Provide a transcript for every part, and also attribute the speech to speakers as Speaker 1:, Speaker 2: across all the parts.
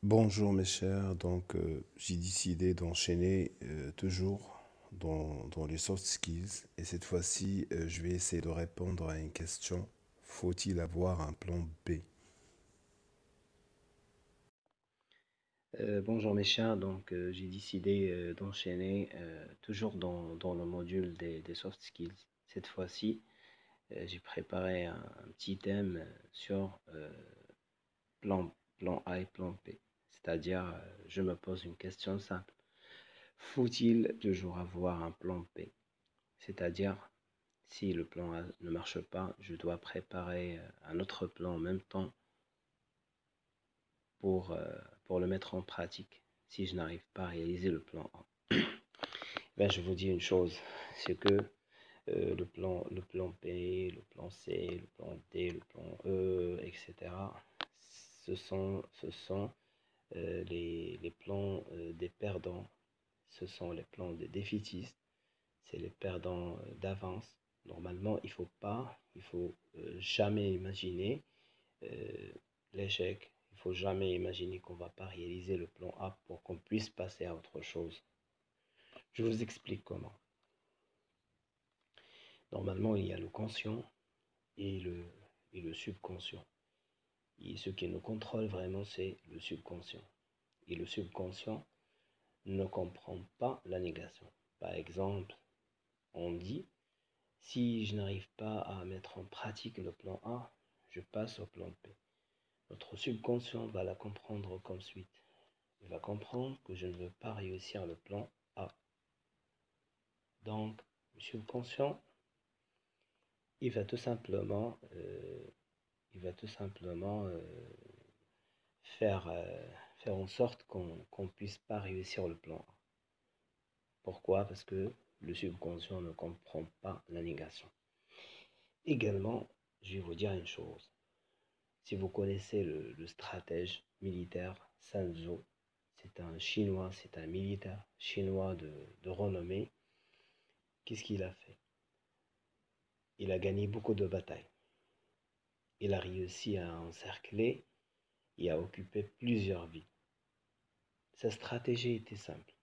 Speaker 1: Bonjour mes chers, j'ai décidé d'enchaîner toujours dans les soft skills et cette fois-ci je vais essayer de répondre à une question. Faut-il avoir un plan B?
Speaker 2: Bonjour mes chers, j'ai décidé d'enchaîner toujours dans le module des soft skills. Cette fois-ci, j'ai préparé un petit thème sur plan, plan A et plan B. C'est-à-dire, je me pose une question simple. Faut-il toujours avoir un plan B? C'est-à-dire, si le plan A ne marche pas, je dois préparer un autre plan en même temps pour, euh, pour le mettre en pratique si je n'arrive pas à réaliser le plan A. Ben, je vous dis une chose, c'est que le plan B, le plan C, le plan D, le plan E, etc., ce sont les plans des perdants, ce sont les plans des défaitistes, c'est les perdants d'avance. Normalement, il faut jamais imaginer euh, l'échec, il faut jamais imaginer qu'on ne va pas réaliser le plan A pour qu'on puisse passer à autre chose. Je vous explique comment. Normalement, il y a le conscient et le subconscient. Et ce qui nous contrôle vraiment, c'est le subconscient. Et le subconscient ne comprend pas la négation. Par exemple, on dit, si je n'arrive pas à mettre en pratique le plan A, je passe au plan B. Notre subconscient va la comprendre comme suite. Il va comprendre que je ne veux pas réussir le plan A. Donc, le subconscient, il va tout simplement, euh, il va tout simplement faire, faire en sorte qu'on ne puisse pas réussir le plan A. Pourquoi? Parce que le subconscient ne comprend pas la négation. Également, je vais vous dire une chose. Si vous connaissez le stratège militaire Sun Tzu, c'est un Chinois, c'est un militaire chinois de renommée. Qu'est-ce qu'il a fait? Il a gagné beaucoup de batailles. Il a réussi à encercler et à occuper plusieurs villes. Sa stratégie était simple.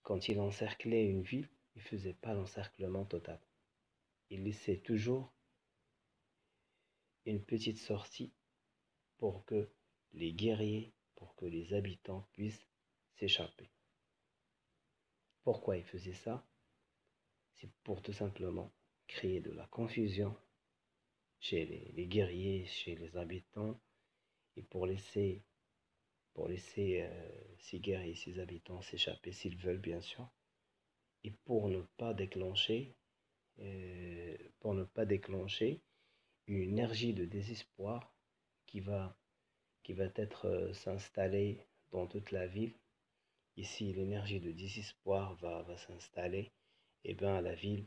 Speaker 2: Quand il encerclait une ville, il ne faisait pas l'encerclement total. Il laissait toujours une petite sortie pour que les guerriers, pour que les habitants puissent s'échapper. Pourquoi il faisait ça? C'est pour tout simplement créer de la confusion chez les guerriers, chez les habitants, et pour laisser ces guerriers, ces habitants s'échapper s'ils veulent bien sûr, et pour ne pas déclencher une énergie de désespoir qui va, qui va être s'installer dans toute la ville. Et si l'énergie de désespoir va s'installer, et bien la ville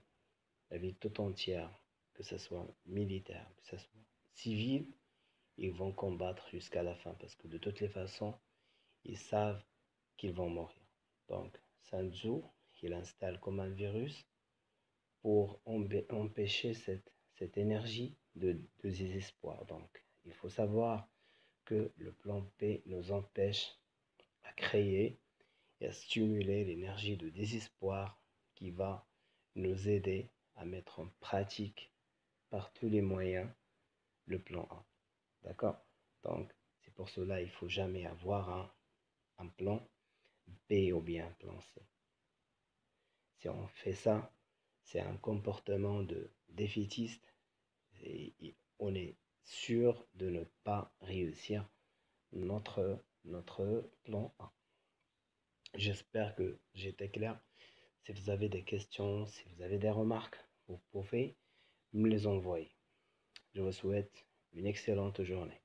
Speaker 2: tout entière, que ce soit militaire, que ce soit civil, ils vont combattre jusqu'à la fin parce que de toutes les façons, ils savent qu'ils vont mourir. Donc, Sun Tzu, il installe comme un virus pour empêcher cette énergie de désespoir. Donc, il faut savoir que le plan P nous empêche à créer et à stimuler l'énergie de désespoir qui va nous aider à mettre en pratique par tous les moyens le plan A. D'accord? Donc, c'est pour cela qu'il ne faut jamais avoir un plan B ou bien un plan C. Si on fait ça, c'est un comportement de défaitiste et on est sûr de ne pas réussir notre plan A. J'espère que j'étais clair. Si vous avez des questions, si vous avez des remarques, vous pouvez me les envoyer. Je vous souhaite une excellente journée.